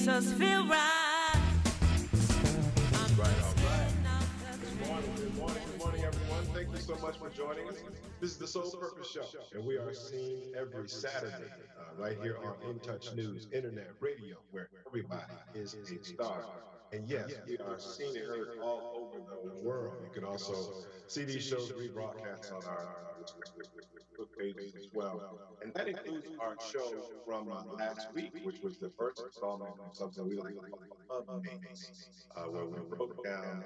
just feel right. Right, all right. Good morning, everyone. Thank you so much for joining us. This is the Soul Purpose Show, and we are seen every Saturday right here on In Touch News, Internet, Radio, where everybody is a star. And yes, we are seen and heard all over the world. You can also see these shows rebroadcast on our respective Facebook pages as well. And that includes our show from last week, which was the first installment of something we like to call Love Mates, where we broke down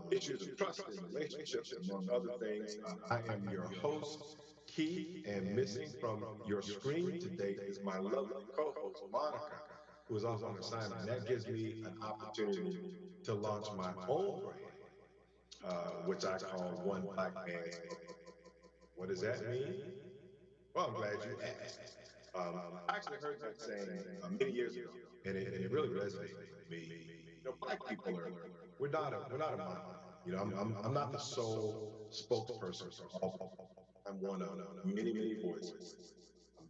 issues of trust in relationships, among other things. I am your host, Keith, and missing from your screen today is my lovely co-host, Monica, who is off on assignment. And that gives me an opportunity to launch my own brand, which I call One Black Man's Book. What does that mean? Well, I'm glad you asked. I actually heard that saying many years ago, and it really resonated with me. Black people we're not a monolith. I'm not the sole spokesperson for all. I'm one of many voices.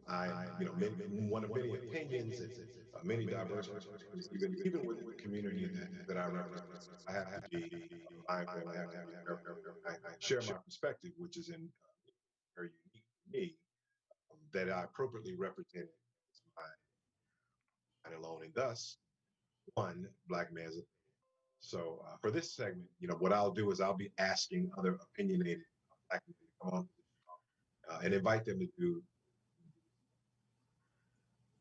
One of many opinions and many diverse perspectives, even within the community that I represent. I have to be mindful, and I have to be careful. I share my perspective, which is in very unique to me, that I appropriately represent mine alone, and thus one black man's opinion. So for this segment, what I'll do is I'll be asking other opinionated black men to come on and invite them to do.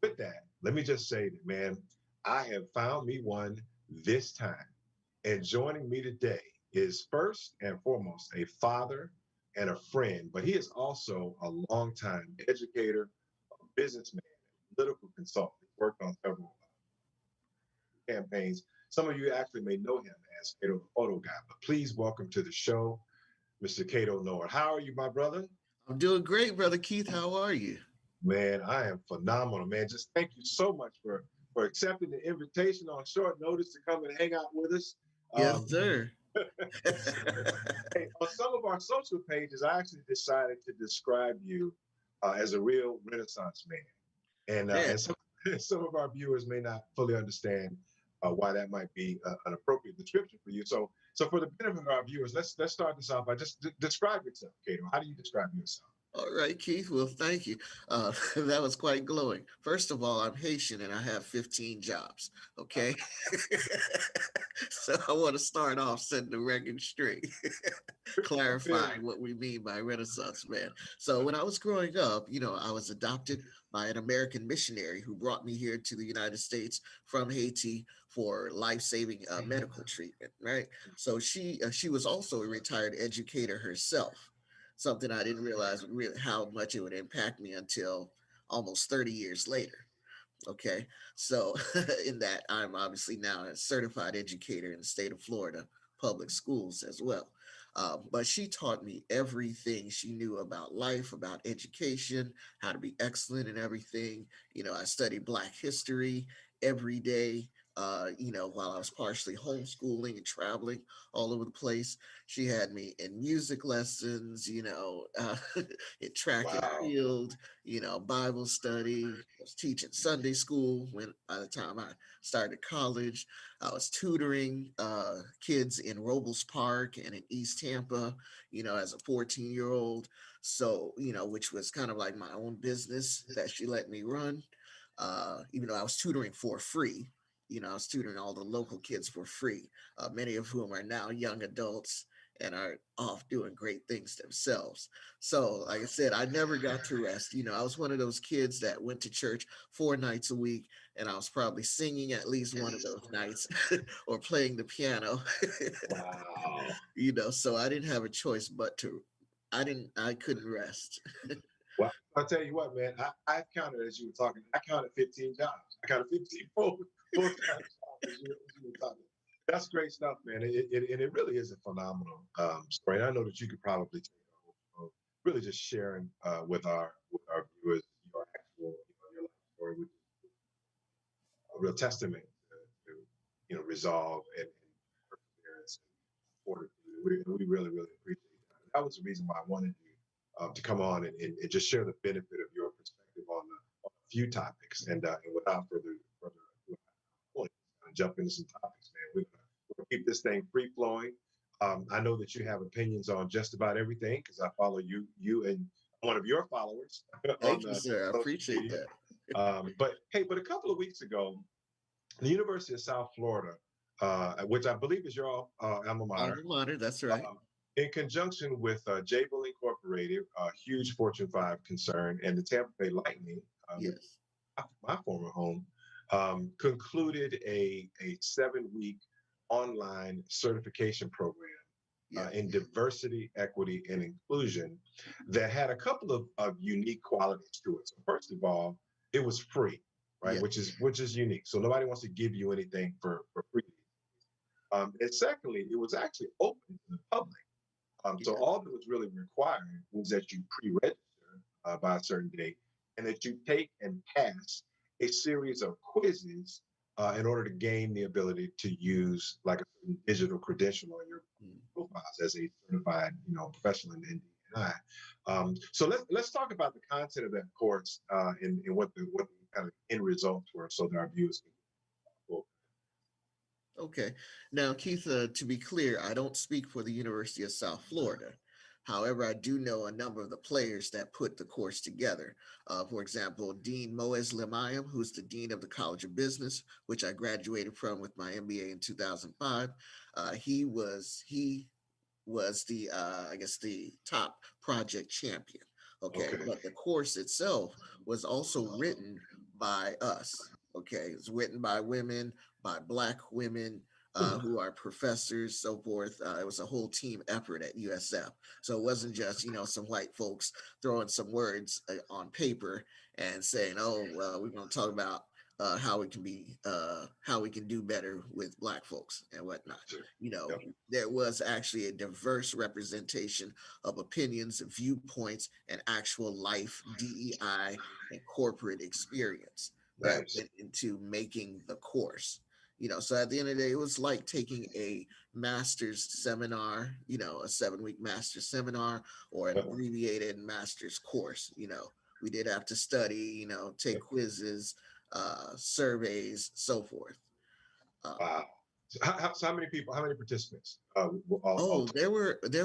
With that, let me just say that, man, I have found me one this time. And joining me today is first and foremost a father and a friend, but he is also a longtime educator, a businessman, political consultant. He's worked on several campaigns. Some of you actually may know him as Keto, the photo guy, but please welcome to the show, Mr. Keto Noah. How are you, my brother? I'm doing great, Brother Keith. How are you? Man, I am phenomenal, man. Just thank you so much for accepting the invitation on short notice to come and hang out with us. Yes, sir. Hey, on some of our social pages, I actually decided to describe you as a real Renaissance man. And some of our viewers may not fully understand why that might be an appropriate description for you. So for the benefit of our viewers, let's start this off by just describe yourself, Kato. How do you describe yourself? All right, Keith. Well, thank you. That was quite glowing. First of all, I'm Haitian and I have 15 jobs. Okay. So I want to start off setting the record straight, clarifying what we mean by Renaissance man. So when I was growing up, I was adopted by an American missionary who brought me here to the United States from Haiti for life-saving medical treatment. Right. So she was also a retired educator herself. Something I didn't realize really how much it would impact me until almost 30 years later. Okay. So in that, I'm obviously now a certified educator in the state of Florida, public schools as well. But she taught me everything she knew about life, about education, how to be excellent in everything. I studied Black history every day. While I was partially homeschooling and traveling all over the place, she had me in music lessons, in track and Wow. field, Bible study. I was teaching Sunday school when by the time I started college. I was tutoring kids in Robles Park and in East Tampa, as a 14-year-old. So, which was kind of like my own business that she let me run, even though I was tutoring for free. I was tutoring all the local kids for free, many of whom are now young adults and are off doing great things themselves. So, like I said, I never got to rest. I was one of those kids that went to church 4 nights a week, and I was probably singing at least one of those nights or playing the piano. Wow. So I didn't have a choice but to, I couldn't rest. Well, I'll tell you what, man, I counted as you were talking, I counted 15 jobs. I counted 15 full-time jobs as you were talking. That's great stuff, man. It really is a phenomenal story. And I know that you could probably take a whole show really just sharing with our viewers your actual your life story, which is a real testament to resolve and perseverance and fortitude. We really appreciate that. That was the reason why I wanted you to come on and just share the benefit of your perspective on a few topics. And without further ado, jump into some topics, man. We're gonna keep this thing free flowing. I know that you have opinions on just about everything because I follow you and one of your followers on Thank you, sir. I social appreciate media. that. But a couple of weeks ago, the University of South Florida, which I believe is your alma mater, Alma mater, that's right. in conjunction with Jabil Incorporated, a huge Fortune 5 concern, and the Tampa Bay Lightning, which Yes. is my former home, concluded a 7-week online certification program Yeah. in diversity, equity, and inclusion that had a couple of unique qualities to it. So first of all, it was free, right? Yeah. Which is unique. So nobody wants to give you anything for free. And secondly, it was actually open to the public. So Yeah. all that was really required was that you pre-register by a certain date and that you take and pass a series of quizzes in order to gain the ability to use like a digital credential on your Mm. profiles as a certified, professional in DNI. So let's talk about the content of that course and what the kind of end results were, so that our viewers can. Well, Okay. Now, Keith, to be clear, I don't speak for the University of South Florida. However, I do know a number of the players that put the course together. For example, Dean Moez Limayam, who's the Dean of the College of Business, which I graduated from with my MBA in 2005. He was the I guess the top project champion. Okay, okay. but the course itself was also written by us. Okay, it's written by women, by Black women. Who are professors, so forth. It was a whole team effort at USF. So it wasn't just, some white folks throwing some words on paper and saying, oh, well, we're going to talk about how we can do better with Black folks and whatnot. Sure. You know, Yep. there was actually a diverse representation of opinions, viewpoints, and actual life DEI and corporate experience that Nice. went into making the course. So at the end of the day, it was like taking a master's seminar, a 7-week master's seminar or an Yep. abbreviated master's course. We did have to study, take Yep. quizzes, surveys, so forth. Uh, Wow. So how many people? How many participants? All Oh, there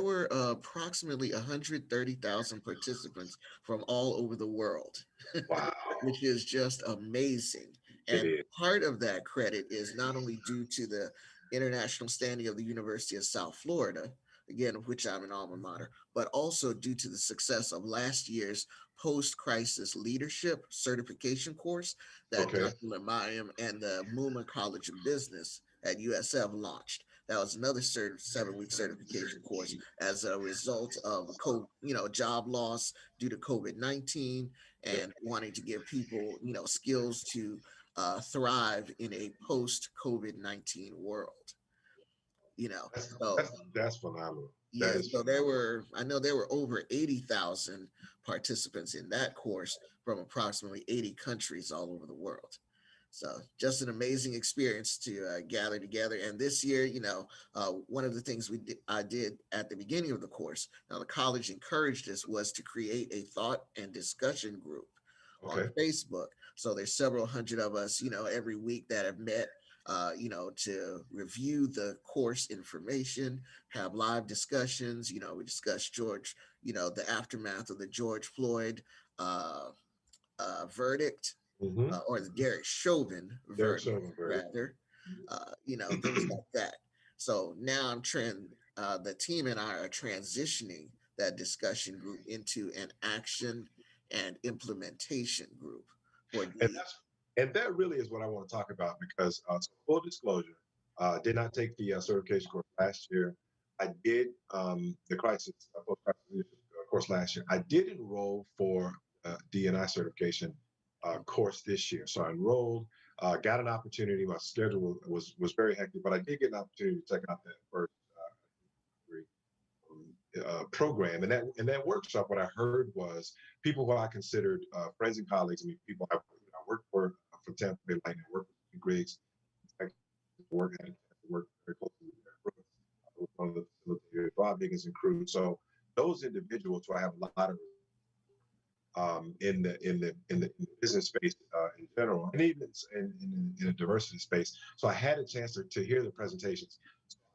were approximately 130,000 participants from all over the world, wow. which is just amazing. It And is. part of that credit is not only due to the international standing of the University of South Florida, again, of which I'm an alma mater, but also due to the success of last year's post-crisis leadership certification course that Okay. Dr. Limayam and the Muma College of Business at USF launched. That was another 7-week certification course as a result of job loss due to COVID-19 Yep. and wanting to give people skills to thrive in a post COVID-19 world. You know, That's so that's that's phenomenal. That yeah, is so phenomenal. I know there were over 80,000 participants in that course from approximately 80 countries all over the world. So just an amazing experience to gather together. And this year, one of the things I did at the beginning of the course, now the college encouraged us, was to create a thought and discussion group on Okay. Facebook. So there's several hundred of us, every week that have met, to review the course information, have live discussions. We discussed the aftermath of the George Floyd uh, verdict, Mm-hmm. or the Derek Chauvin Derek verdict, Chauvin verdict. rather, things like that. So now the team and I are transitioning that discussion group into an action and implementation group for and the, that's and that really is what I want to talk about because so full disclosure, did not take the certification course last year. I did the crisis post-crisis leadership course last year. I did enroll for DNI certification course this year, so I enrolled. Got an opportunity. My schedule was very hectic, but I did get an opportunity to check out that first program. And that workshop, what I heard was people who I considered friends and colleagues. I mean, people I worked for Tampa Bay Lightning, worked with Griggs, I work very closely with one of the facilitators, Rob Higgins and crew. So those individuals who I have a lot of in the business space in general, and even in a diversity space. So I had a chance to hear the presentations.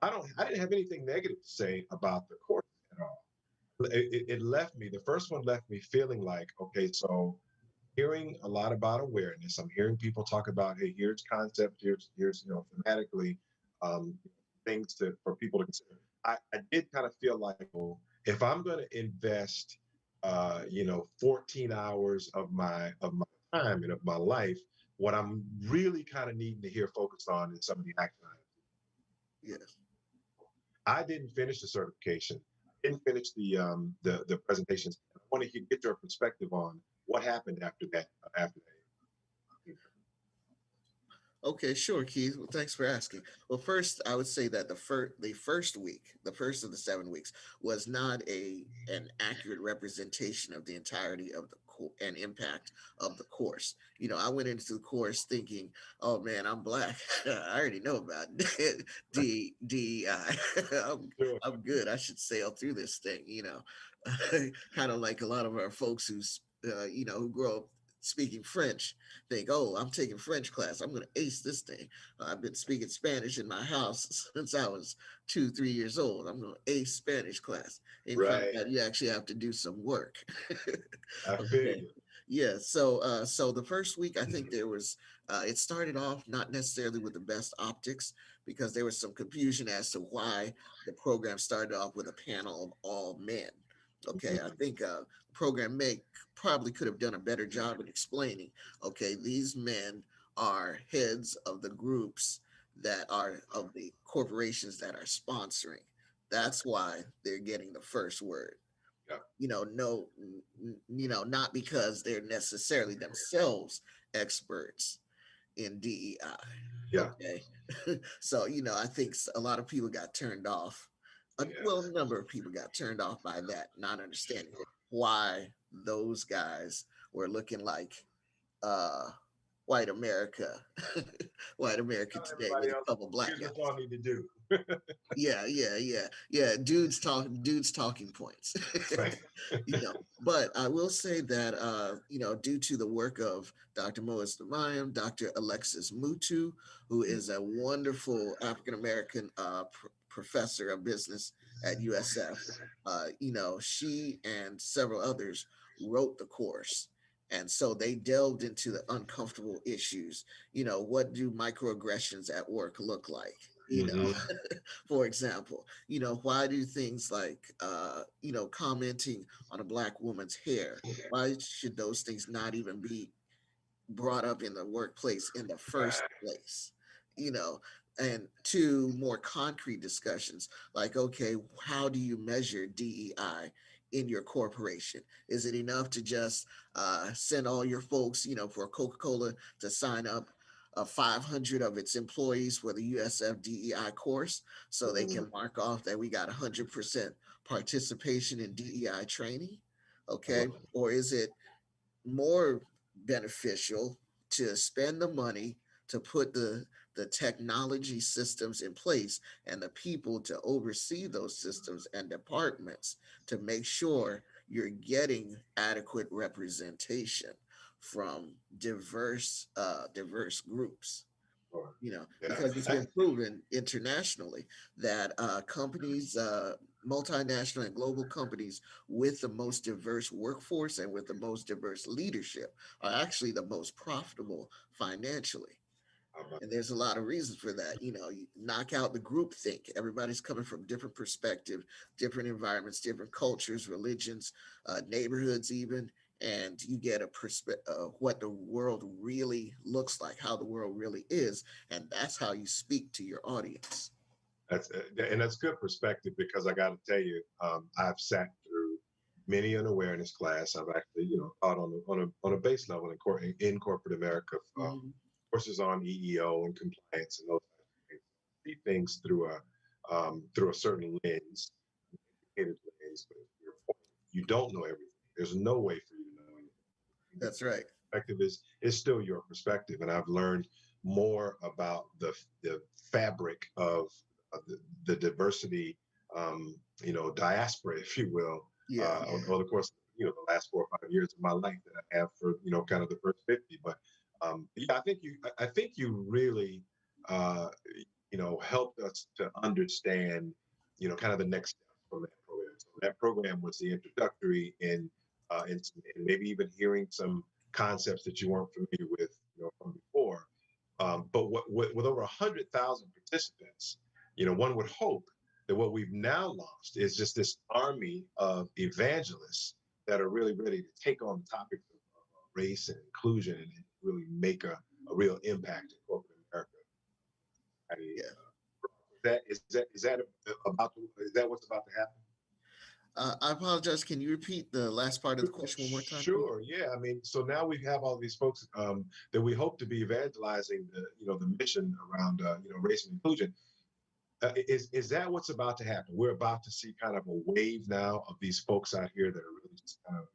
I didn't have anything negative to say about the course at all. It left me. The first one left me feeling like, okay, so hearing a lot about awareness. I'm hearing people talk about, hey, here's concept, here's thematically things for people to consider. I did kind of feel like, well, if I'm going to invest 14 hours of my time and of my life, what I'm really kind of needing to hear focused on is some of the action items. Yes. I didn't finish the certification. I didn't finish the presentations. I want to get your perspective on what happened after that. After that. Okay, sure, Keith. Well, thanks for asking. Well, first, I would say that the first week, the first of the 7 weeks, was not an accurate representation of the entirety of the and impact of the course. I went into the course thinking, "Oh man, I'm black. I already know about DEI. I'm Sure. I'm good. I should sail through this thing." Kind of like a lot of our folks who grow up speaking French think, oh, I'm taking French class. I'm going to ace this thing. I've been speaking Spanish in my house since I was 2, 3 years old. I'm going to ace Spanish class. And find Right. out you actually have to do some work. I feel Okay. you. Yeah. So the first week, I think it started off not necessarily with the best optics because there was some confusion as to why the program started off with a panel of all men. Okay. I think the program may probably could have done a better job in explaining, okay, these men are heads of the groups that are of the corporations that are sponsoring. That's why they're getting the first word. Yeah. No, not because they're necessarily themselves experts in DEI. Yeah. Okay. So, I think a lot of people got turned off. Well, a Yes. number of people got turned off by that, not understanding why those guys were looking like uh, white America, white America Tell today everybody with a else, couple black here's guys. what y'all need to do. Yeah. Dudes talking points. Right. But I will say that due to the work of Dr. Moaz Damayam, Dr. Alexis Mutu, who is a wonderful African American professor of business at USF, she and several others wrote the course. And so they delved into the uncomfortable issues. What do microaggressions at work look like? Hmm. For example, why do things like commenting on a black woman's hair, why should those things not even be brought up in the workplace in the first Right. place? you know and two more concrete discussions like, okay, how do you measure DEI in your corporation? Is it enough to just send all your folks, for Coca-Cola to sign up 500 of its employees for the USF DEI course so they Mhm. can mark off that we got 100% participation in DEI training? I Okay. love it. Or is it more beneficial to spend the money to put the technology systems in place and the people to oversee those systems and departments to make sure you're getting adequate representation from diverse groups? Sure. Yeah. Because it's been proven internationally that companies, multinational and global companies with the most diverse workforce and with the most diverse leadership are actually the most profitable financially. How about And there's a lot of reasons for that. You knock out the group think. Everybody's coming from different perspective, different environments, different cultures, religions, neighborhoods, even, and you get a perspective of what the world really looks like, how the world really is, and that's how you speak to your audience. that's good perspective because I got to tell you, I've sat through many an awareness class. I've actually, taught on a base level in corporate America, Mhm. courses on EEO and compliance and those types of things. See things through a certain lens, educated lens. But to your point, you don't know everything. There's no way for you to know anything. That's right. Perspective is still your perspective, and I've learned more about the fabric of the diversity, diaspora, if you will, Yeah. over the course of, the last 4 or 5 years of my life that I have for, kind of the first 50. But yeah, I think you really, uh, helped us to understand, kind of the next step from that program. So that program was the introductory and maybe even hearing some concepts that you weren't familiar with, from before. But with over 100,000 participants, one would hope that what we've now launched is just this army of evangelists that are really ready to take on the topics of race and inclusion and really make a real impact in corporate America. I mean, Yeah. is that what's about to happen? I apologize. Can you repeat the last part of the question one more time, please? Sure. Yeah. I mean, so now we have all these folks that we hope to be evangelizing the mission around race and inclusion. Is that what's about to happen? We're about to see kind of a wave now of these folks out here that are really just kind of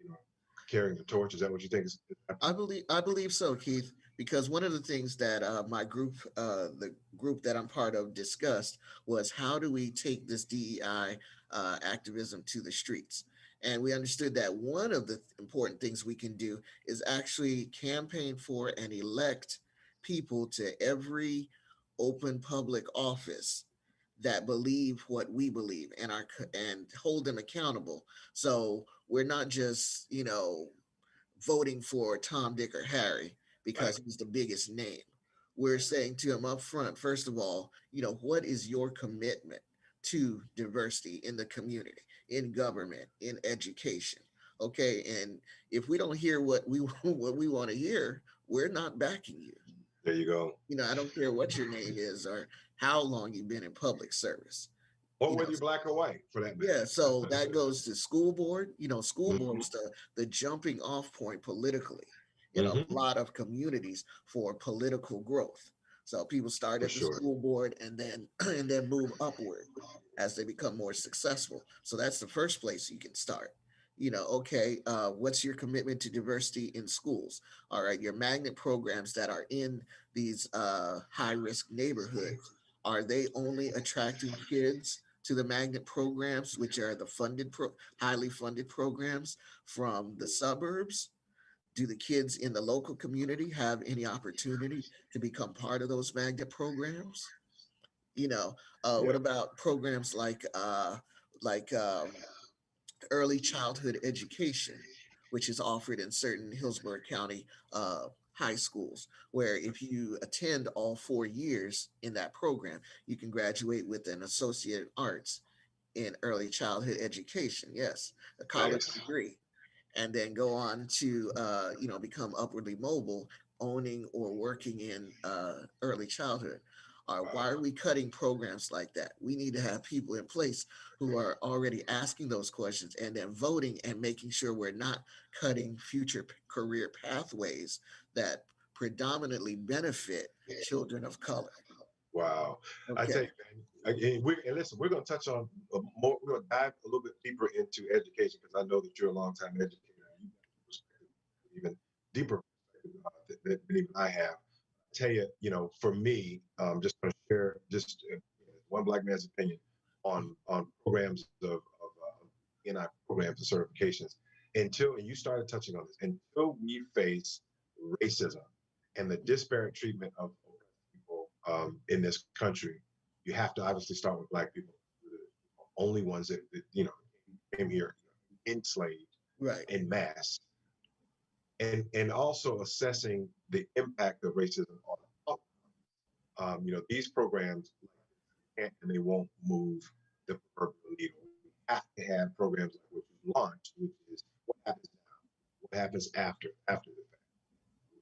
carrying the torch. Is that what you think is happening? I believe so, Keith, because one of the things that my group, the group that I'm part of, discussed was how do we take this DEI activism to the streets. And we understood that one of the important things we can do is actually campaign for and elect people to every open public office that believe what we believe and and hold them accountable. So we're not just, voting for Tom, Dick, or Harry Right. because he's the biggest name. We're saying to him up front, first of all, what is your commitment to diversity in the community, in government, in education? Okay, and if we don't hear what we what we want to hear, we're not backing you. There you go. I don't care what your name is or how long you've been in public service. Or You know, whether you're black or white, for that yeah, so matter. that goes to school board. School Hmm. board's the jumping off point politically in a Hmm. lot of communities for political growth. So people start For at the sure. school board and then and then move upward as they become more successful. So that's the first place you can start. Okay, what's your commitment to diversity in schools? All right, your magnet programs that are in these high risk neighborhoods, are they only attracting kids to the magnet programs, which are the highly funded programs from the suburbs? Do the kids in the local community have any opportunity to become part of those magnet programs? What Yeah. about programs like early childhood education, which is offered in certain Hillsborough County high schools, where if you attend all 4 years in that program, you can graduate with an associate in arts in early childhood education. Yes, a college Nice. degree, and then go on to become upwardly mobile, owning or working in early childhood. Why are we cutting programs like that? We need to have people in place who are already asking those questions and then voting and making sure we're not cutting future career pathways that predominantly benefit children of color. Wow. I tell Okay. you, man, and listen, we're going to touch on more, we're going to dive a little bit deeper into education because I know that you're a longtime educator and you've got a perspective, even deeper perspective than even I have. I tell you, for me, just going to share just one black man's opinion on programs of NI programs and certifications and you started touching on this, until we face racism and the disparate treatment of people in this country, you have to obviously start with black people, the only ones that came here enslaved Right. in mass, and also assessing the impact of racism on these programs can't and they won't move the proverbial needle. We have to have programs like what you launched, which is what happens now, what happens after the fact.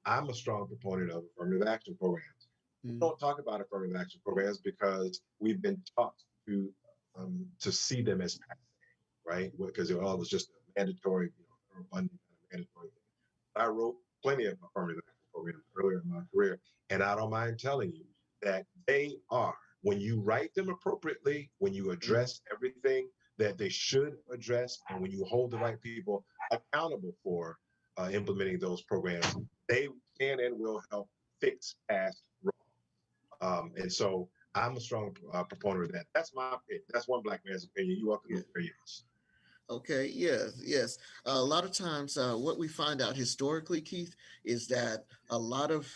I'm a strong proponent of affirmative action programs. We Mm. don't talk about affirmative action programs because we've been taught to see them as right because it was just a mandatory, abundant mandatory thing. I wrote plenty of affirmative action programs earlier in my career, and I don't mind telling you that they are, when you write them appropriately, when you Mm. address everything that they should address, and when you hold the right people accountable for implementing those programs, they can and will help fix past wrong. And so I'm a strong proponent of that. That's my opinion. That's one black man's opinion. You welcome Yeah. to share yours. Okay, yes, yes. A lot of times, what we find out historically, Keith, is that a lot of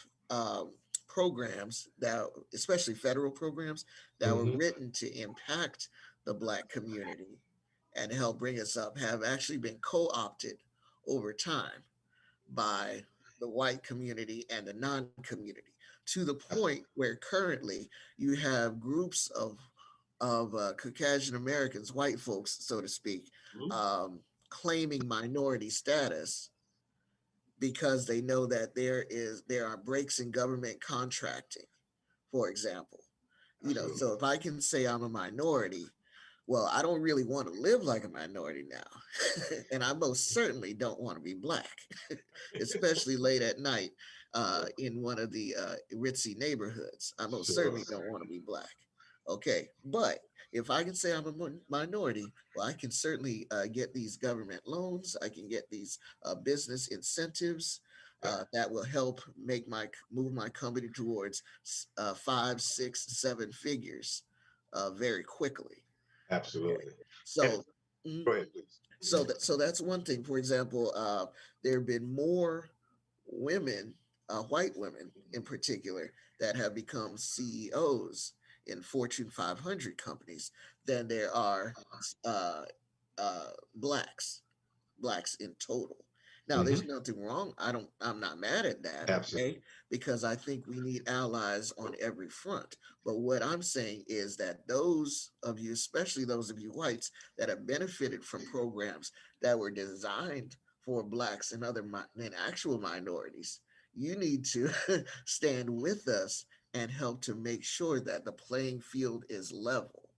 programs that, especially federal programs, that were Hmm. written to impact the Black community and help bring us up, have actually been co-opted over time by the white community and the non-community, to the point where currently you have groups of Caucasian Americans, white folks, so to speak, Absolutely. um, claiming minority status because they know that there are breaks in government contracting, for example. Absolutely. So if I can say I'm a minority, well, I don't really want to live like a minority now. And I most certainly don't want to be black, especially late at night in one of the ritzy neighborhoods. I most Sure. certainly don't want to be black. Okay. But if I can say I'm a minority, well, I can certainly get these government loans. I can get these business incentives Yeah. that will help move my company towards 5, 6, 7 figures very quickly. Okay, Absolutely. And so mm, go ahead, please. so that's one thing. For example, there have been more women, white women in particular, that have become CEOs in Fortune 500 companies than there are uh, blacks in total. Now, Hmm. there's nothing wrong. I'm not mad at that, Absolutely. okay? Because I think we need allies on every front. But what I'm saying is that those of you, especially those of you whites that have benefited from programs that were designed for blacks and and actual minorities, you need to stand with us and help to make sure that the playing field is level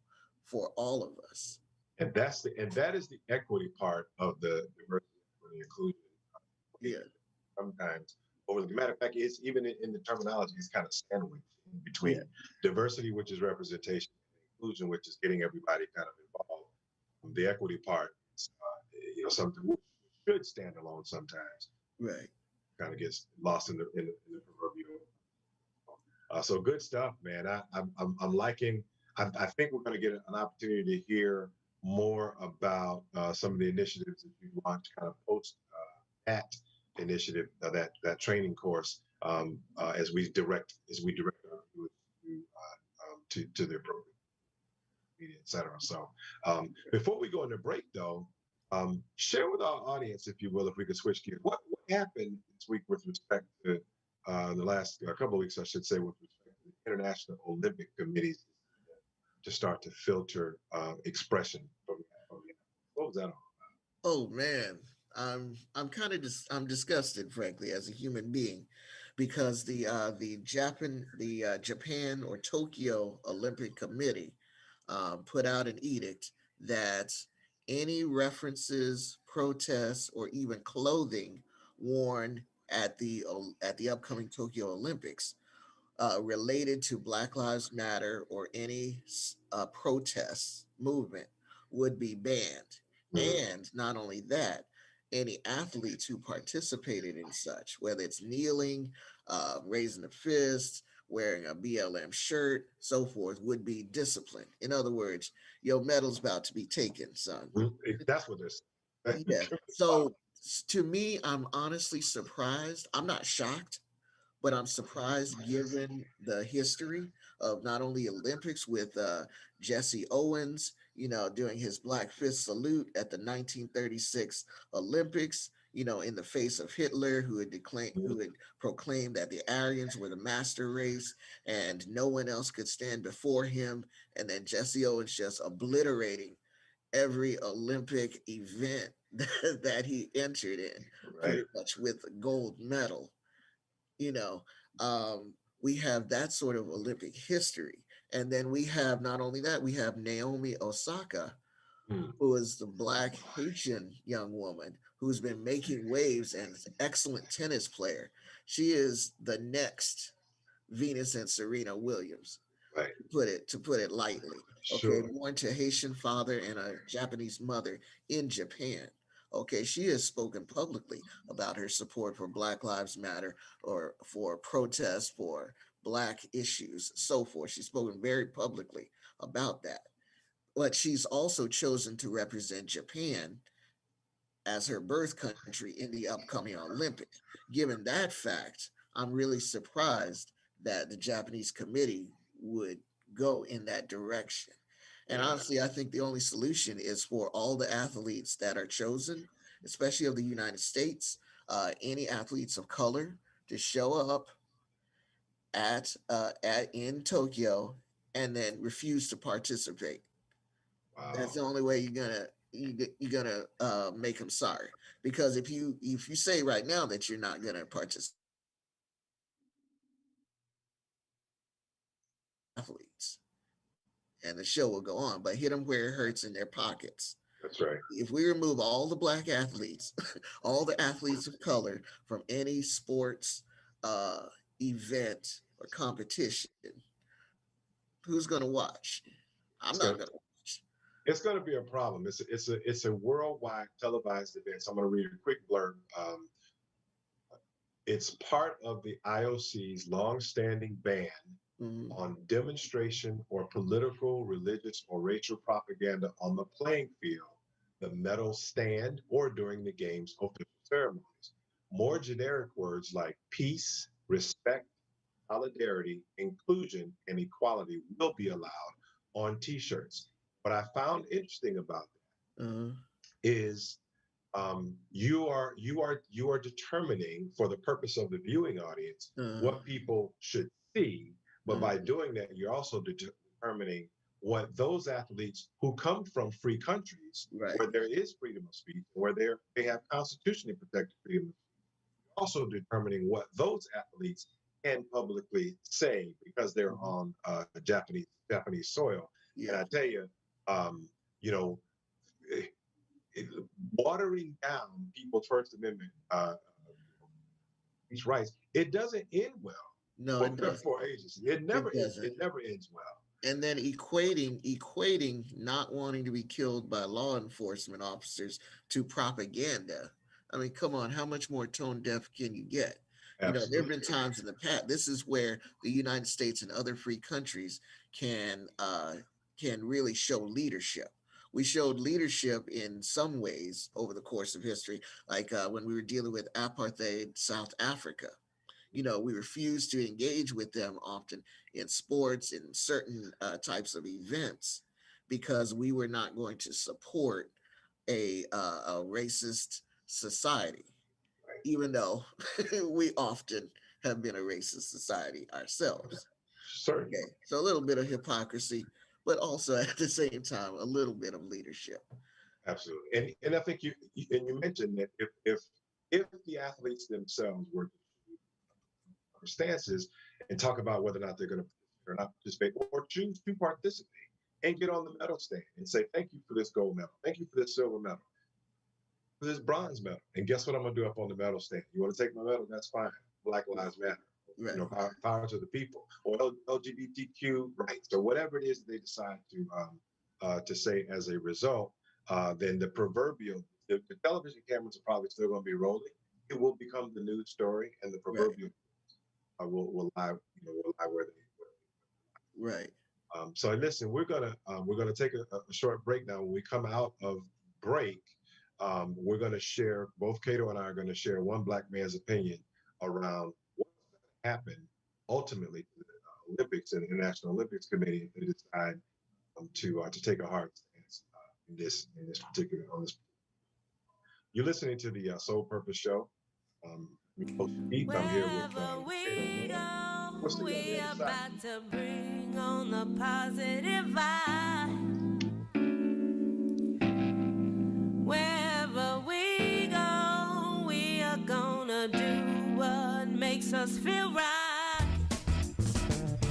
for all of us. And that is the equity part of the diversity, equity, inclusion. Yeah, Sometimes over the matter of fact, it's even in the terminology, it's kind of sandwiched in yeah, between diversity, which is representation, and inclusion, which is getting everybody kind of involved. The equity part is, something which should stand alone sometimes. right. Kind of gets lost in the proverbial. So good stuff, man. I'm liking. I think we're going to get an opportunity to hear more about some of the initiatives that you launched, kind of post that initiative, that training course, as we direct our viewers to their program, media, et cetera. So before we go into break, though, share with our audience, if you will, if we could switch gears, what happened this week with respect to the last couple of weeks, I should say, with respect to the International Olympic Committees to start to filter expression from what was that all? Oh man, I'm kind of I'm disgusted, frankly, as a human being, because the Japan or Tokyo Olympic Committee put out an edict that any references, protests, or even clothing worn at the upcoming Tokyo Olympics related to Black Lives Matter or any protest movement would be banned. Mm, And not only that, any athletes who participated in such, whether it's kneeling, raising a fist, wearing a BLM shirt, so forth, would be disciplined. In other words, your medal's about to be taken, son. that's what they're saying. Yeah. So to me, I'm honestly surprised. I'm not shocked, but I'm surprised given the history of not only Olympics with Jesse Owens, doing his Black Fist salute at the 1936 Olympics, in the face of Hitler, who had proclaimed that the Aryans were the master race and no one else could stand before him, and then Jesse Owens just obliterating every Olympic event that he entered in, Right. pretty much with a gold medal you know we have that sort of Olympic history, and then we have not only that, we have Naomi Osaka, Mm, who is the Black Haitian young woman who's been making waves and is an excellent tennis player. She is the next Venus and Serena Williams, right. to put it lightly. Okay, Sure. born to Haitian father and a Japanese mother in Japan. Okay, she has spoken publicly about her support for Black Lives Matter or for protests for Black issues, so forth. She's spoken very publicly about that. but she's also chosen to represent Japan as her birth country in the upcoming Olympics. Given that fact, I'm really surprised that the Japanese committee would go in that direction. And Yeah, honestly, I think the only solution is for all the athletes that are chosen, especially of the United States, any athletes of color, to show up at in Tokyo and then refuse to participate. That's wow, the only way you're gonna make them sorry. Because if you say right now that you're not gonna participate, athletes, and the show will go on, but hit them where it hurts in their pockets. that's right. If we remove all the black athletes, all the athletes of color from any sports uh, event or competition, who's gonna watch? I'm It's not gonna gonna watch. it's gonna be a problem. It's a worldwide televised event. So I'm gonna read a quick blurb. It's part of the IOC's long-standing ban Mhm. on demonstration or political, religious, or racial propaganda on the playing field, the medal stand, or during the game's official ceremonies. More generic words like peace, respect, solidarity, inclusion, and equality will be allowed on t-shirts. What I found interesting about Uh, that is you are determining for the purpose of the viewing audience uh, what people should see, but by uh, doing that, you're also determining what those athletes who come from free countries right. where there is freedom of speech, where they have constitutionally protected freedom, also determining what those athletes can publicly say because they're Mhm. on Japanese soil. And Yeah. I tell you, um, you know, eh, it, watering down people's First Amendment rights, it doesn't end well No, for, it doesn't. for agencies. It never It ends. doesn't. It never ends well. And then equating not wanting to be killed by law enforcement officers to propaganda. I mean, come on, how much more tone deaf can you get? There have Absolutely. been times in the past. This is where the United States and other free countries can really show leadership. We showed leadership in some ways over the course of history, like when we were dealing with apartheid South Africa. We refuse to engage with them often in sports in certain types of events because we were not going to support a racist society, Right. even though we often have been a racist society ourselves. Certainly. Okay, so a little bit of hypocrisy, but also at the same time a little bit of leadership. Absolutely. And I think you mentioned that if the athletes themselves were stances and talk about whether or not they're going to participate or not participate, or choose to participate and get on the medal stand and say, thank you for this gold medal. Thank you for this silver medal, for this bronze medal. And guess what I'm going to do up on the medal stand? You want to take my medal? That's fine. Black Lives Matter. Right, Power to the people, or LGBTQ rights, or whatever it is they decide to say as a result. Then the television cameras are probably still going to be rolling. It will become the news story, and the right, proverbial will lie, will lie where they. right. So listen, we're gonna take a short break now. When we come out of break, we're gonna share. Both Cato and I are gonna share one black man's opinion around what's going to happen ultimately to the Olympics and International Olympics Committee if they decide to take a hard stance in this particular on this. You're listening to the Soul Purpose Show. I'm your host Keith. I'm here with Wherever we Cato. We'll go, see you on the we other side. about to bring on the positive vibe. Wherever we go, we are gonna do what makes us feel right.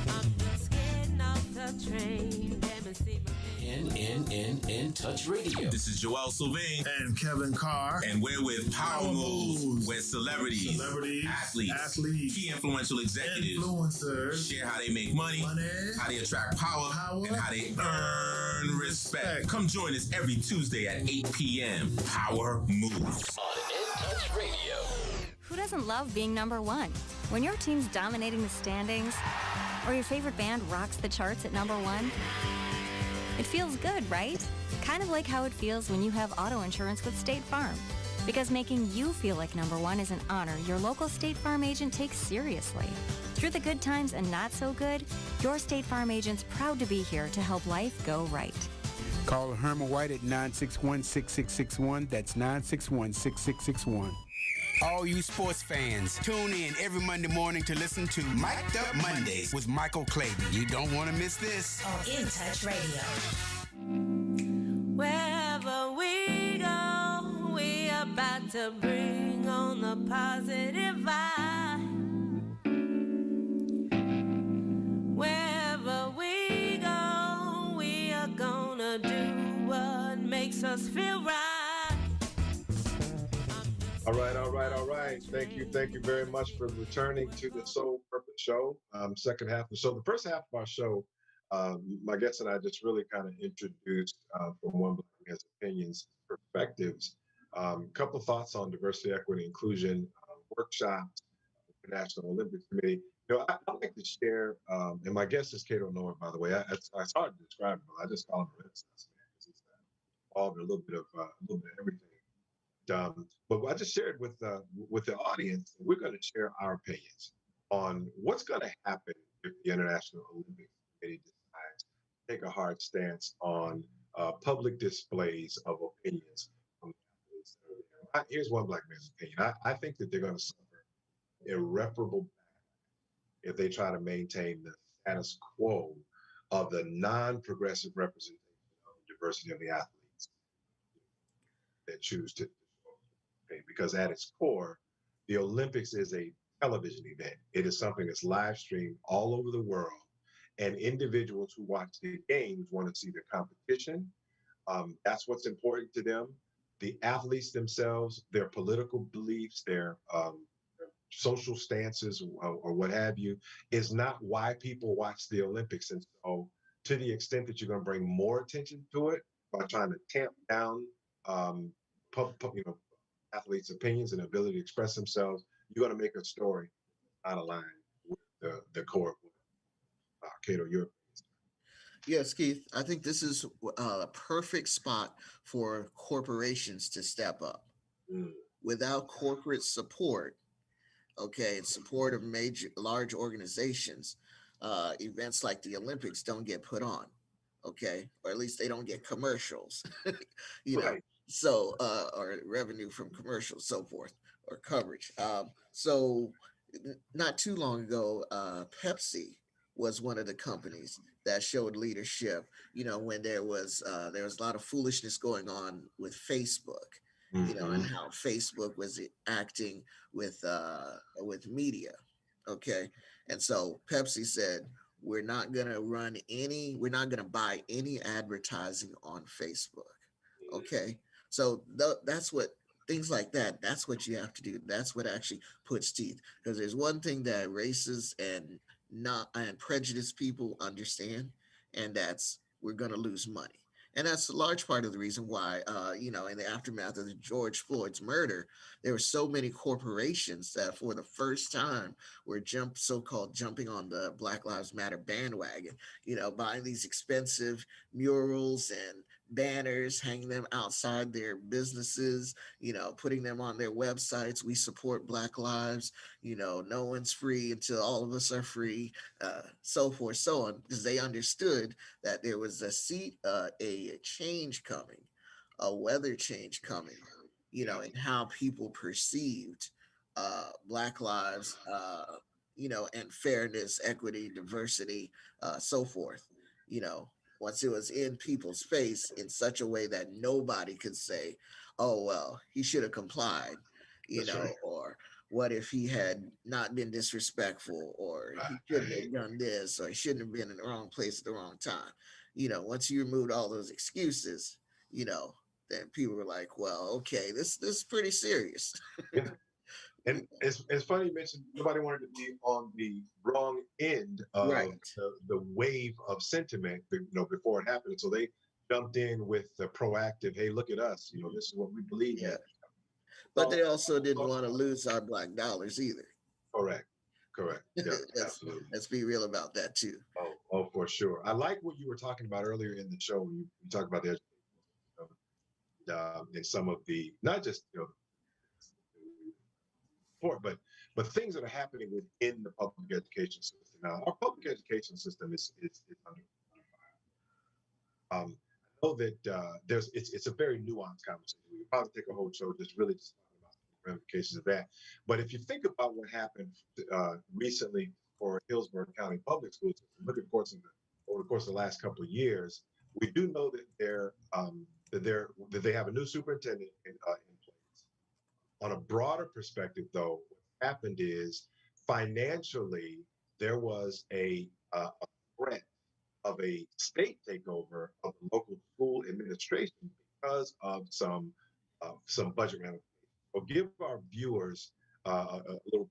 I'm just getting off the train. Let me see my In Touch Radio. This is Joel Sylvain, and Kevin Carr, and we're with Power Moves, where celebrities, athletes, key influential executives influencers share how they make money, how they attract power, and how they earn respect. Come join us every Tuesday at 8 p.m. Power Moves. On In Touch Radio. Who doesn't love being number one? When your team's dominating the standings, or your favorite band rocks the charts at number one, It feels good, right? Kind of like how it feels when you have auto insurance with State Farm. Because making you feel like number one is an honor your local State Farm agent takes seriously. Through the good times and not so good, your State Farm agent's proud to be here to help life go right. Call Herman White at 961-6661. That's 961-6661. All you sports fans, tune in every Monday morning to listen to Mic'd Up Mondays with Michael Clayton. You don't want to miss this. On In Touch Radio. Wherever we go, we about to bring on the positive vibe. Wherever we go, we are gonna do what makes us feel right. All right. Thank you very much for returning to the Soul Purpose Show. Second half of the show. The first half of our show, my guest and I just really kind of introduced from one Black man's opinions, perspectives, couple thoughts on diversity, equity, inclusion, workshops, the National Olympic Committee. I'd like to share, and my guest is Keto Noah, by the way. It's hard to describe him, but I just call him a Renaissance man because he's involved in a little bit of everything. But I just shared with the audience, we're going to share our opinions on what's going to happen if the International Olympic Committee decides to take a hard stance on public displays of opinions from the athletes. Here's one Black man's opinion. I think that they're going to suffer irreparable if they try to maintain the status quo of the non-progressive representation of the diversity of the athletes that choose to. Because at its core, the Olympics is a television event. It is something that's live streamed all over the world, and individuals who watch the games want to see the competition. That's what's important to them. The athletes themselves, their political beliefs, their social stances, or what have you, is not why people watch the Olympics. And so, to the extent that you're going to bring more attention to it by trying to tamp down, athletes' opinions and ability to express themselves, you're going to make a story out of line with the core. Keto, your Yes, Keith, I think this is a perfect spot for corporations to step up. Without corporate support, and support of large organizations, events like the Olympics don't get put on, or at least they don't get commercials, right. So, or revenue from commercials, so forth, or coverage. Not too long ago, Pepsi was one of the companies that showed leadership. When there was a lot of foolishness going on with Facebook, and how Facebook was acting with media. And so Pepsi said, we're not going to buy any advertising on Facebook. So that's what things like that's what you have to do. That's what actually puts teeth, because there's one thing that racists and prejudiced people understand, and that's we're going to lose money. And that's a large part of the reason why, in the aftermath of the George Floyd's murder, there were so many corporations that for the first time were so-called jumping on the Black Lives Matter bandwagon, buying these expensive murals and banners, hanging them outside their businesses, putting them on their websites. We support Black lives, no one's free until all of us are free, so forth, so on, because they understood that there was a change coming, a weather change coming, in how people perceived Black lives, and fairness, equity, diversity, so forth, once it was in people's face in such a way that nobody could say, oh, well, he should have complied, right. Or what if he had not been disrespectful, or he shouldn't have done this, or he shouldn't have been in the wrong place at the wrong time. Once you removed all those excuses, then people were like, well, okay, this is pretty serious. Yeah. And it's funny you mentioned nobody wanted to be on the wrong end of the wave of sentiment, before it happened. So they jumped in with the proactive, hey, look at us, this is what we believe in. But they also didn't want to lose our Black dollars either. Correct. Yeah, absolutely. Let's be real about that too. Oh, for sure. I like what you were talking about earlier in the show. You talked about the education and some of the not just support, but things that are happening within the public education system. Now, our public education system is under. I know that it's a very nuanced conversation. We could probably take a whole show just really just talking about the ramifications of that. But if you think about what happened recently for Hillsborough County Public Schools, look at over the course of the last couple of years, we do know that that they have a new superintendent in place. On a broader perspective, though, what happened is financially there was a threat of a state takeover of the local school administration because of some budget ramifications. So, give our viewers a little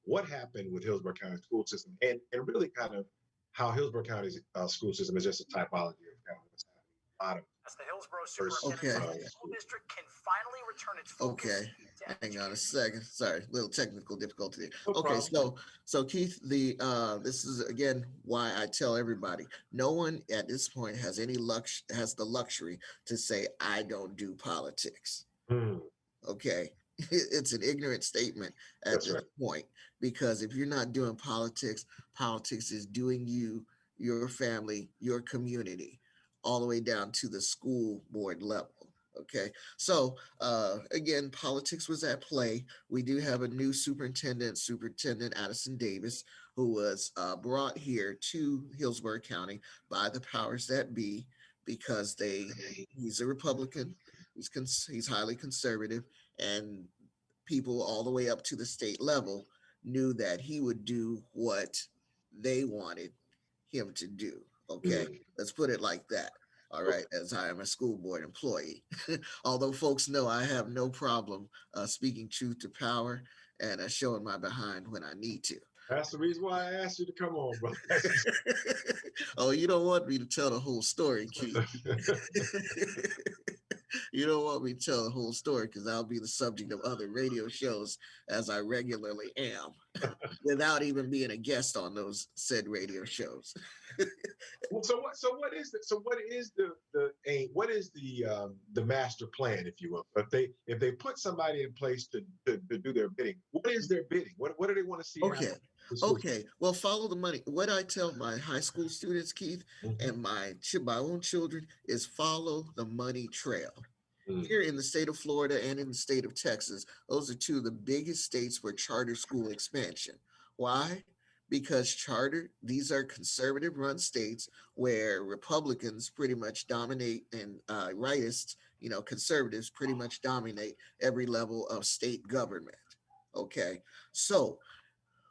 what happened with Hillsborough County school system, and really kind of how Hillsborough County's school system is just a typology of kind of what's happening. A lot of As the Hillsborough Okay. Superintendent School District can finally return its focus Okay. to Hang on a second. Sorry, little technical difficulty there. No Okay, problem. so Keith, this is again why I tell everybody, no one at this point has the luxury to say I don't do politics. Mm, Okay. It's an ignorant statement at that's this right. point, because if you're not doing politics, politics is doing you, your family, your community, all the way down to the school board level. Okay. So again, politics was at play. We do have a new Superintendent Addison Davis, who was brought here to Hillsborough County by the powers that be, because he's a Republican. He's highly conservative, and people all the way up to the state level knew that he would do what they wanted him to do. Okay, Mm. let's put it like that. All Okay. right, as I am a school board employee, although folks know I have no problem speaking truth to power and showing my behind when I need to. That's the reason why I asked you to come on, brother. Oh, you don't want me to tell the whole story, Keith. You don't want me to tell the whole story, because I'll be the subject of other radio shows, as I regularly am, without even being a guest on those said radio shows. What is it? So what is the aim? What is the master plan, if you will? If they put somebody in place to do their bidding, what is their bidding? What do they want to see happen? Okay. Okay. Well, follow the money. What I tell my high school students, Keith, Mhm. and my own children is follow the money trail. Mm. Here in the state of Florida and in the state of Texas, those are two of the biggest states for charter school expansion. Why? Because these are conservative run states where Republicans pretty much dominate, and rightists, conservatives pretty much dominate every level of state government. Okay. So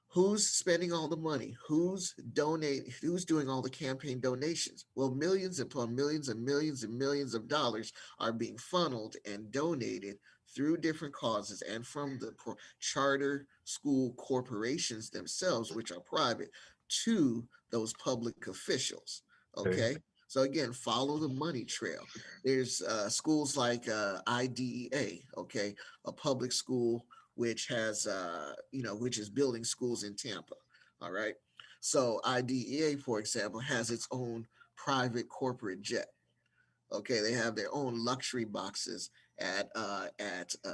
who's spending all the money? Who's doing all the campaign donations? Well, millions upon millions and millions and millions of dollars are being funneled and donated through different causes and from the charter school corporations themselves, which are private, to those public officials. Okay. Okay. So again, follow the money trail. There's schools like IDEA, okay, a public school which has which is building schools in Tampa. All right. So IDEA, for example, has its own private corporate jet. Okay, they have their own luxury boxes at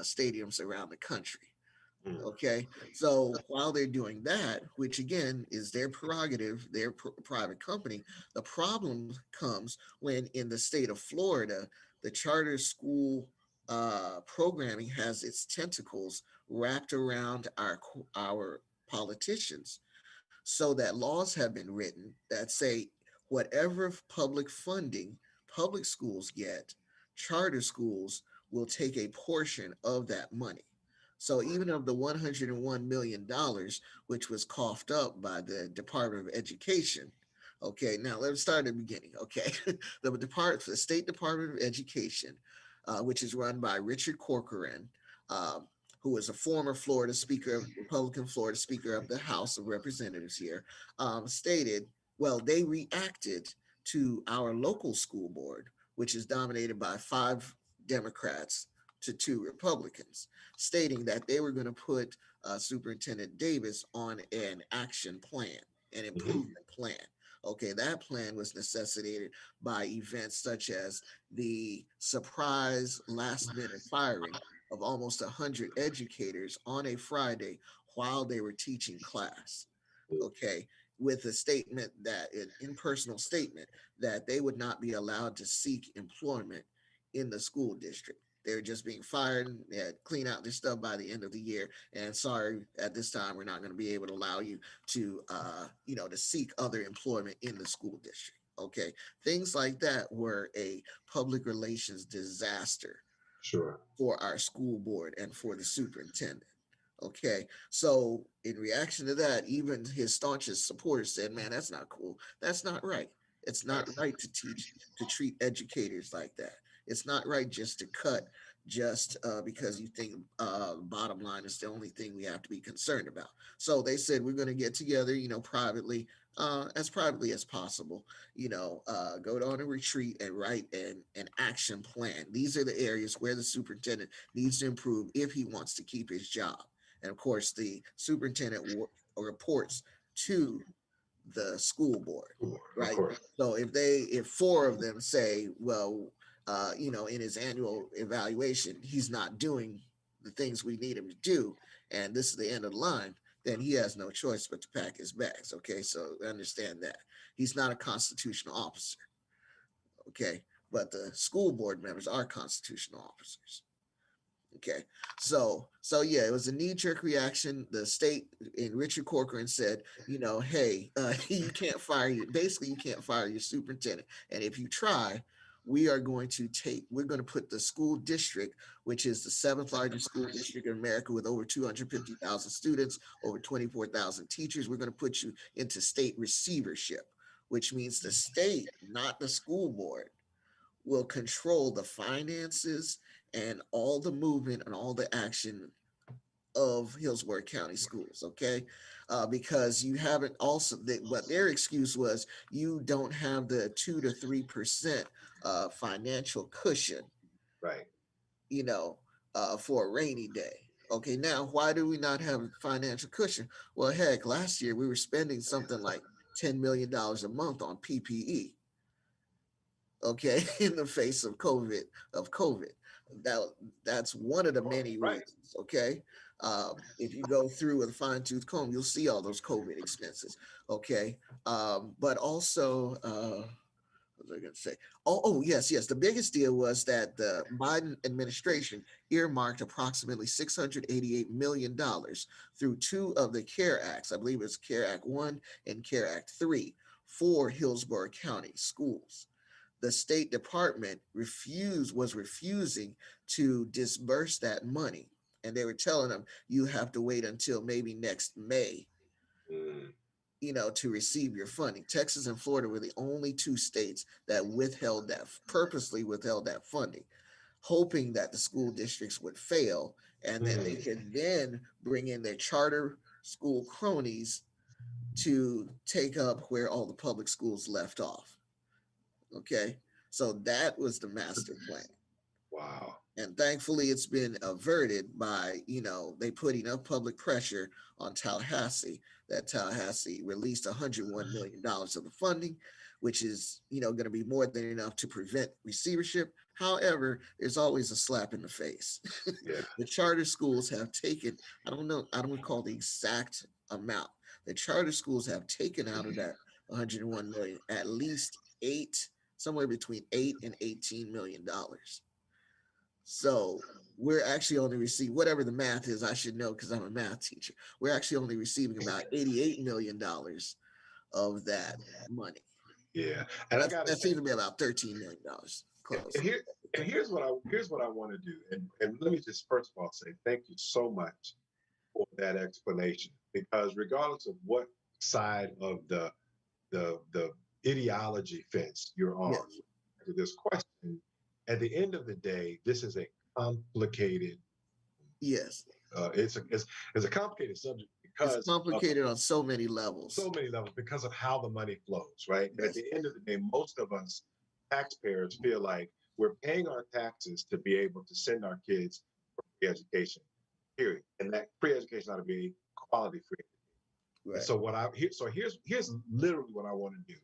stadiums around the country. Mm. Okay, so while they're doing that, which again is their prerogative, their private company, the problem comes when in the state of Florida, the charter school programming has its tentacles wrapped around our politicians, so that laws have been written that say whatever public funding public schools get, charter schools will take a portion of that money. So even of the $101 million, which was coughed up by the Department of Education, okay, now let's start at the beginning. Okay, the State Department of Education, which is run by Richard Corcoran, um, who is a former Republican Florida Speaker of the House of Representatives here, stated, well, they reacted to our local school board, which is dominated by 5 Democrats to 2 Republicans, stating that they were going to put Superintendent Davis on an action plan. an improvement plan. Okay, that plan was necessitated by events such as the surprise last minute firing of almost 100 educators on a Friday while they were teaching class. Okay, with a statement that an impersonal statement that they would not be allowed to seek employment in the school district. They're just being fired and they had clean out their stuff by the end of the year. And sorry, at this time, we're not going to be able to allow you to, to seek other employment in the school district. Okay, things like that were a public relations disaster Sure. for our school board and for the superintendent. Okay, so in reaction to that, even his staunchest supporters said, "Man, that's not cool. That's not right. It's not right to treat educators like that. It's not right just to cut just because you think bottom line is the only thing we have to be concerned about." So they said we're going to get together, privately, as privately as possible. Go on a retreat and write an action plan. These are the areas where the superintendent needs to improve if he wants to keep his job. And of course, the superintendent reports to the school board, Of right? course. So if four of them say, well, in his annual evaluation, he's not doing the things we need him to do, and this is the end of the line, then he has no choice but to pack his bags. Okay, so understand that he's not a constitutional officer. Okay, but the school board members are constitutional officers. Okay, so yeah, it was a knee-jerk reaction. The state and Richard Corcoran said, hey, you can't fire you. Basically, you can't fire your superintendent, and if you try, we're going to put the school district, which is the seventh largest school district in America with over 250,000 students, over 24,000 teachers. We're going to put you into state receivership, which means the state, not the school board, will control the finances and all the movement and all the action of Hillsborough County schools. Okay, because you haven't also what their excuse was, you don't have the 2 to 3% financial cushion, Right. For a rainy day. Okay, now why do we not have financial cushion? Well, heck, last year we were spending something like $10 million a month on PPE. Okay, in the face of COVID. That's one of the many Right. reasons. Okay, if you go through with a fine tooth comb, you'll see all those COVID expenses. Okay, but also, what was I going to say? Oh, yes. The biggest deal was that the Biden administration earmarked approximately $688 million through two of the CARE Acts. I believe it's CARE Act 1 and CARE Act 3 for Hillsborough County schools. The State Department was refusing to disburse that money. And they were telling them, you have to wait until maybe next May, Mm. To receive your funding. Texas and Florida were the only two states that purposely withheld that funding, hoping that the school districts would fail and then they could then bring in their charter school cronies to take up where all the public schools left off. Okay, so that was the master plan. Wow. And thankfully, it's been averted by, they put enough public pressure on Tallahassee that Tallahassee released $101 million of the funding, which is, going to be more than enough to prevent receivership. However, there's always a slap in the face. Yeah. The charter schools have taken, I don't recall the exact amount. The charter schools have taken out of that 101 million at least somewhere between 8 and $18 million. So we're actually only receiving, whatever the math is, I should know because I'm a math teacher. We're actually only receiving about $88 million of that money. Yeah. And that seems to be about $13 million. Close. And here's what I want to do. And let me just first of all say thank you so much for that explanation. Because regardless of what side of the ideology fence you're on to this question, at the end of the day, this is a complicated. Yes. It's a complicated subject because it's complicated on so many levels. So many levels because of how the money flows, right? Yes. At the end of the day, most of us taxpayers feel like we're paying our taxes to be able to send our kids for free education, period. And that free education ought to be quality free. And Right. so here's literally what I want to do.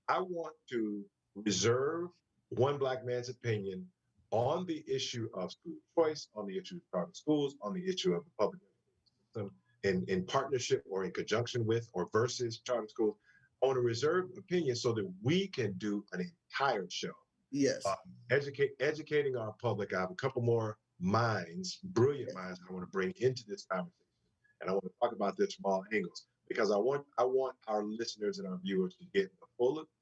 I want to reserve one black man's opinion on the issue of school choice, on the issue of private schools, on the issue of the public education system, in partnership or in conjunction with or versus charter schools. I want to reserve opinion so that we can do an entire show. Yes. Educating our public. I have a couple more minds, brilliant minds, I want to bring into this conversation, and I want to talk about this from all angles because I want our listeners and our viewers to get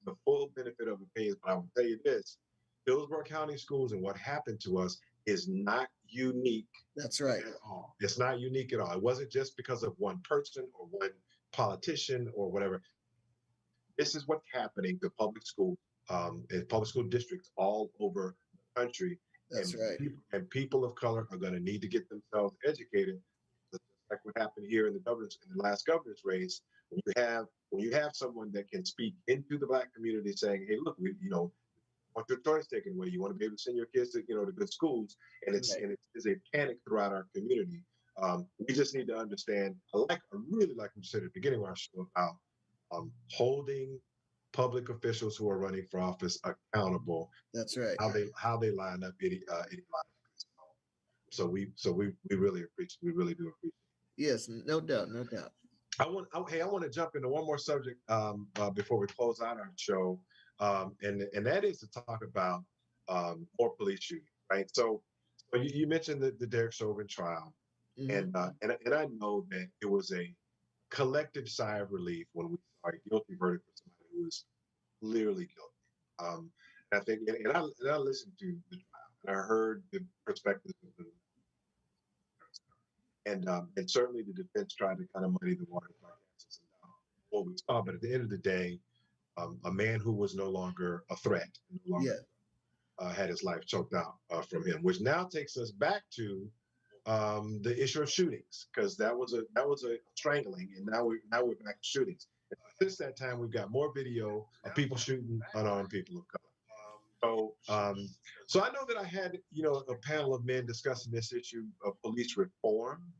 the full benefit of opinions. But I will tell you this: Hillsborough County Schools and what happened to us is not unique That's right. at all. It's not unique at all. It wasn't just because of one person or one politician or whatever. This is what's happening to public schools and public school districts all over the country. That's right. And people of color are going to need to get themselves educated, just like what happened here in the last governor's race. When you have someone that can speak into the black community, saying, "Hey, look, we want your choice taken away. You want to be able to send your kids to good schools," and it's Right. and it's a panic throughout our community. We just need to understand. I really like what you said at the beginning of our show about holding public officials who are running for office accountable, That's right. how they line up ideologically. So we really do appreciate. Yes, no doubt, no doubt. I want to jump into one more subject before we close out our show, and that is to talk about more police shootings, right? So you mentioned the Derek Chauvin trial, Mhm. and I know that it was a collective sigh of relief when we saw a guilty verdict for somebody who was clearly guilty. And I think, and I listened to the trial, and I heard the perspectives of the and certainly the defense tried to kind of muddy the water by casting some doubt on what we saw. But at the end of the day, a man who was no longer a threat, no longer Yeah. had his life choked out from him, which now takes us back to the issue of shootings, because that was a strangling, and now we're back to shootings. And since that time, we've got more video of people shooting unarmed people of color. So I know that I had a panel of men discussing this issue of police reform.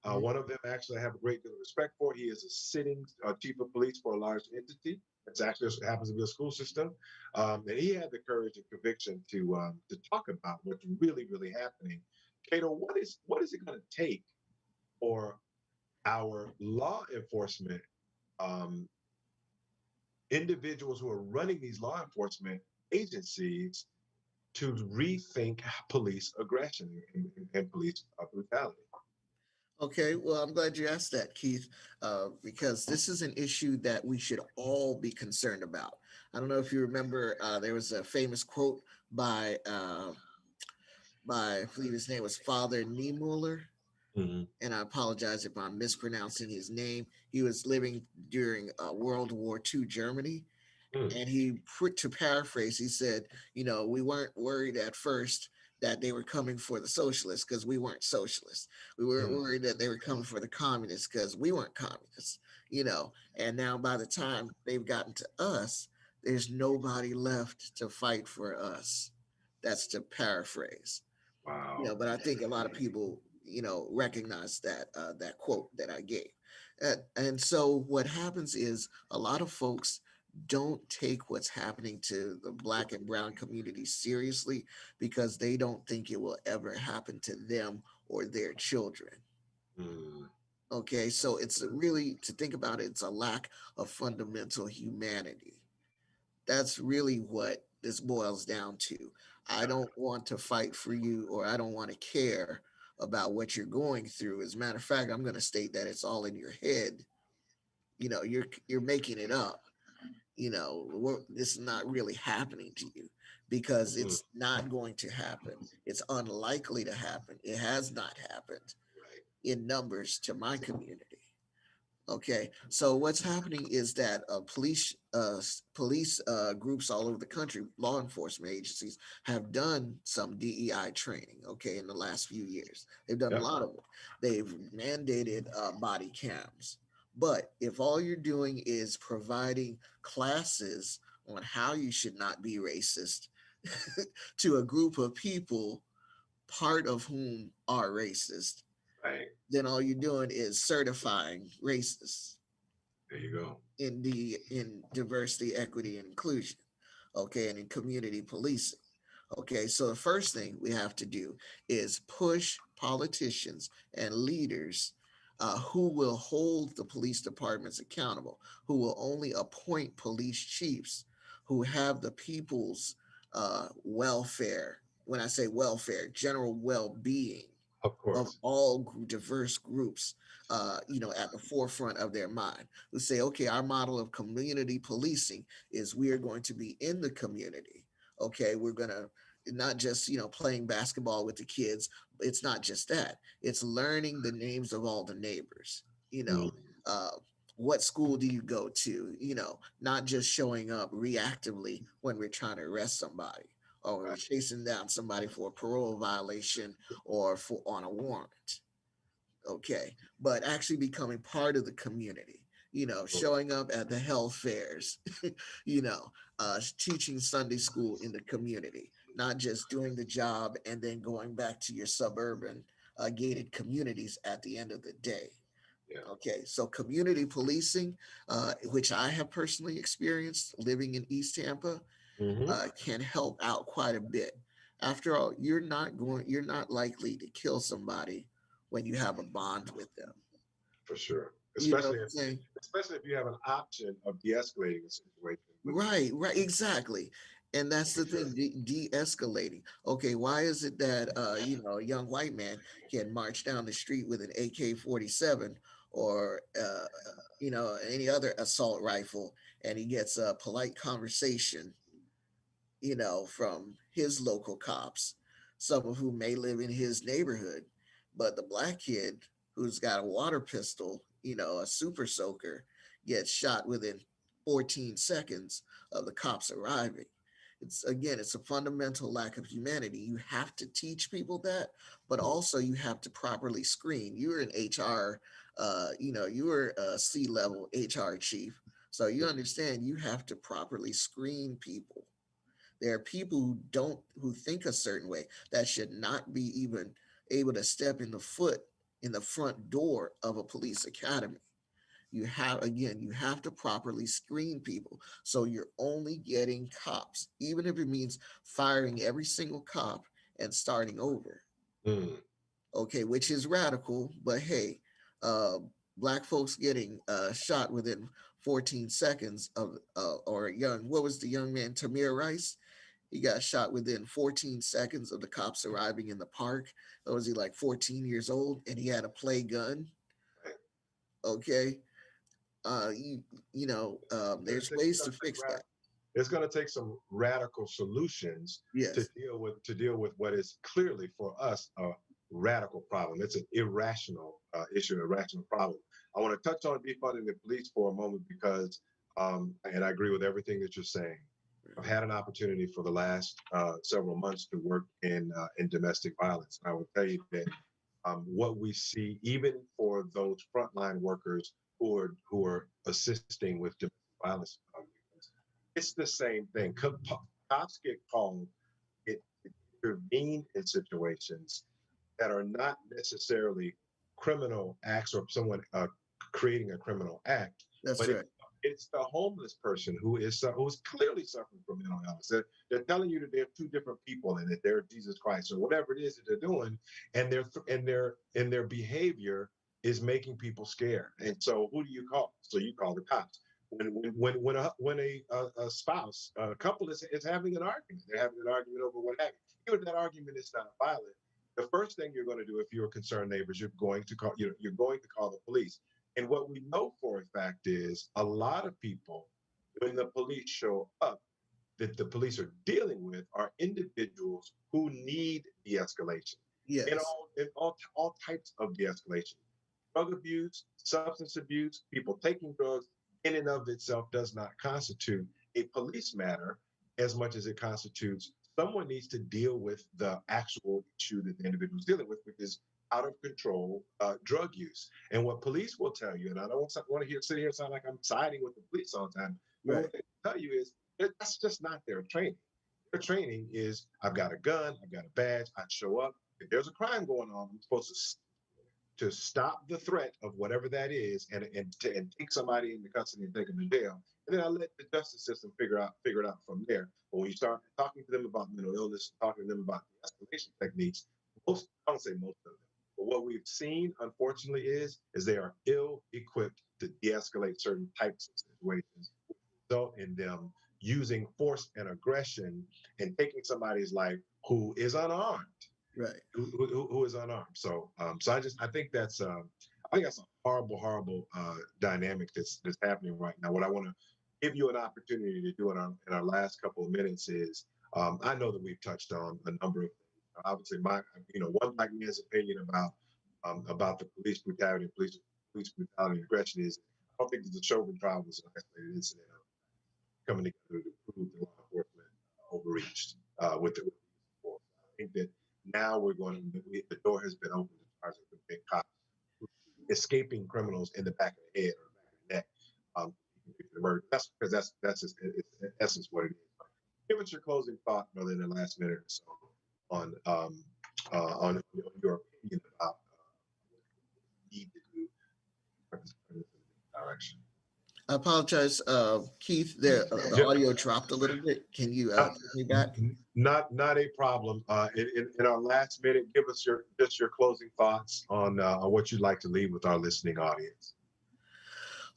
Mhm. One of them actually I have a great deal of respect for. He is a sitting chief of police for a large entity. It's actually happens to be a school system, and he had the courage and conviction to talk about what's really happening. Cato, what is it going to take for our law enforcement um, individuals who are running these law enforcement agencies to rethink police aggression and police brutality? Okay, well, I'm glad you asked that, Keith, because this is an issue that we should all be concerned about. I don't know if you remember, there was a famous quote by, I believe his name was Father Niemöller, Mhm. and I apologize if I'm mispronouncing his name. He was living during World War II Germany, Mm. and to paraphrase, he said, we weren't worried at first that they were coming for the socialists because we weren't socialists. We weren't Mm. worried that they were coming for the communists because we weren't communists. And now by the time they've gotten to us, there's nobody left to fight for us. That's to paraphrase. Wow. But I think a lot of people, recognize that quote that I gave. And so what happens is a lot of folks don't take what's happening to the black and brown community seriously because they don't think it will ever happen to them or their children. Mm. Okay, so it's really, to think about it, it's a lack of fundamental humanity. That's really what this boils down to. I don't want to fight for you, or I don't want to care about what you're going through. As a matter of fact, I'm going to state that it's all in your head. You're making it up. This is not really happening to you because Mhm. it's not going to happen. It's unlikely to happen. It has not happened Right. in numbers to my community. Okay, so what's happening is that police groups all over the country, law enforcement agencies, have done some DEI training. Okay, in the last few years, they've done a Yep. lot of it. They've mandated body cams. But if all you're doing is providing classes on how you should not be racist to a group of people, part of whom are racist, Right. then all you're doing is certifying racists. There you go. in diversity, equity, and inclusion. Okay, and in community policing. Okay, so the first thing we have to do is push politicians and leaders who will hold the police departments accountable, who will only appoint police chiefs who have the people's welfare. When I say welfare, general well-being Of of course. all diverse groups, at the forefront of their mind. Who say, okay, our model of community policing is we are going to be in the community. Okay, we're gonna not just playing basketball with the kids. It's not just that. It's learning the names of all the neighbors. You Mm, know, uh, what school do you go to? Not just showing up reactively when we're trying to arrest somebody or we're right. chasing down somebody for a parole violation or for on a warrant. Okay, but actually becoming part of the community, showing up at the health fairs, you know teaching Sunday school in the community, not just doing the job and then going back to your suburban gated communities at the end of the day. Yeah. Okay, so community policing, which I have personally experienced living in East Tampa, Hmm. can help out quite a bit. After all, you're not likely to kill somebody when you have a bond with them. For sure. You know what I'm saying? Especially if you have an option of de-escalating the situation with Right, right, exactly. And that's for the sure. thing, de-escalating. Okay, why is it that a young white man can march down the street with an AK-47 or any other assault rifle and he gets a polite conversation from his local cops, some of whom may live in his neighborhood. But the black kid who's got a water pistol, a super soaker, gets shot within 14 seconds of the cops arriving. It's a fundamental lack of humanity. You have to teach people that, but also you have to properly screen. You're an HR, you were a C-level HR chief. So you understand you have to properly screen people. There are people who think a certain way that should not be even able to step in the front door of a police academy. You have to properly screen people. So you're only getting cops, even if it means firing every single cop and starting over. Mm, Okay, which is radical, but hey, uh, black folks getting shot within 14 seconds of, or what was the young man, Tamir Rice? He got shot within 14 seconds of the cops arriving in the park. Was he like 14 years old and he had a play gun? right. Okay. There's ways to fix that. It's going to take some radical solutions Yes. to deal with what is clearly for us a radical problem. It's an irrational issue, an irrational problem. I want to touch on defunding the police for a moment because, and I agree with everything that you're saying. I've had an opportunity for the last several months to work in domestic violence. I will tell you that what we see, even for those frontline workers who are assisting with domestic violence, it's the same thing. Cops get called, it intervene in situations that are not necessarily criminal acts or someone creating a criminal act, That's but right. it's the homeless person who's clearly suffering from mental illness. They're telling you that they're two different people and that they're Jesus Christ or whatever it is that they're doing, and their behavior is making people scared. And so, who do you call? So you call the cops. When a spouse, a couple is having an argument, they're having an argument over what have you. Even if that argument is not violent, the first thing you're going to do if you're concerned neighbors, you're going to call the police. And what we know for a fact is a lot of people, when the police show up, that the police are dealing with are individuals who need de-escalation Yes. in all types of de-escalation. Drug abuse, substance abuse, people taking drugs in and of itself does not constitute a police matter as much as it constitutes someone needs to deal with the actual issue that the individual is dealing with, which is out of control drug use. And what police will tell you, and I don't want to sit here and sound like I'm siding with the police all the time, but Right. what they tell you is that's just not their training. Their training is I've got a gun, I've got a badge, I show up. If there's a crime going on, I'm supposed to to stop the threat of whatever that is, and take somebody into custody and take them to jail. And then I let the justice system figure it out from there. But when you start talking to them about mental illness, talking to them about the escalation techniques, I don't say most of them, but what we've seen, unfortunately, is they are ill-equipped to de-escalate certain types of situations, result in them using force and aggression and taking somebody's life who is unarmed. Right. Who is unarmed. So I think that's a horrible dynamic that's happening right now. What I want to give you an opportunity to do in our last couple of minutes is, I know that we've touched on a number of things. Obviously, one black man's opinion about the police brutality and aggression is, I don't think that the Chauvin trial was an isolated incident of coming together to prove that law enforcement overreached with the force. I think that now the door has been opened to charge of big cops escaping criminals in the back of the head or the back of the neck. That's because that's just, in essence what it is. But give us your closing thought, brother, in the last minute or so on your opinion about what we need to do in this direction. I apologize, Keith. The audio dropped a little bit. Can you take me back? Not a problem. In our last minute, give us your closing thoughts on what you'd like to leave with our listening audience.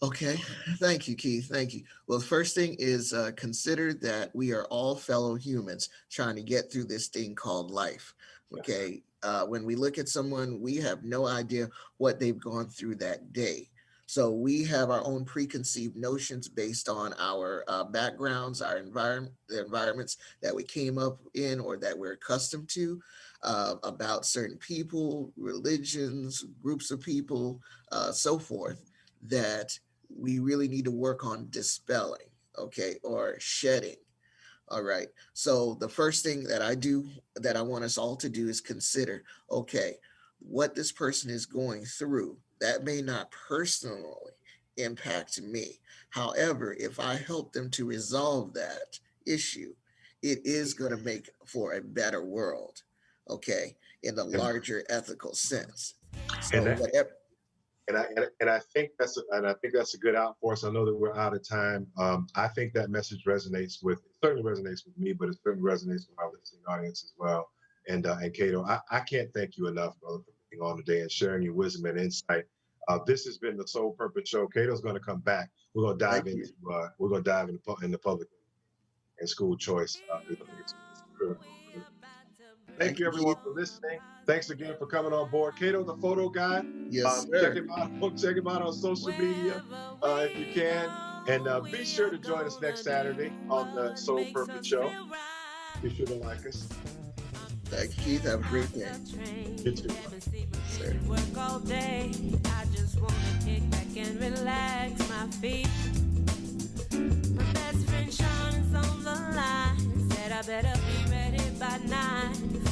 Okay. Thank you, Keith. Thank you. Well, the first thing is consider that we are all fellow humans trying to get through this thing called life. Okay. When we look at someone, we have no idea what they've gone through that day. So we have our own preconceived notions based on our backgrounds, our the environments that we came up in or that we're accustomed to, about certain people, religions, groups of people, so forth, that we really need to work on dispelling, okay, or shedding. All right. So the first thing that I want us all to do is consider, okay, what this person is going through. That may not personally impact me. However, if I help them to resolve that issue, it is going to make for a better world, okay, in the larger ethical sense. So whatever. And I think that's a good out for us. I know that we're out of time. I think that message certainly resonates with me, but it certainly resonates with our listening audience as well. And Keto, I can't thank you enough, brother, for being on today and sharing your wisdom and insight. This has been the Soul Purpose Show. Kato's going to come back. We're going to dive into public and school choice. It's critical. Thank you, everyone, for listening. Thanks again for coming on board. Keto, the photo guy. Yes, sir. Check him out on social media if you can. And be sure to join us next Saturday on the Soul Purpose Show. Be sure to like us. Thank you, Keith. Have a great day. You too. Sir. Work all day. I just want to kick back and relax my feet. My best friend Sean is on the line. Said I better be ready by 9.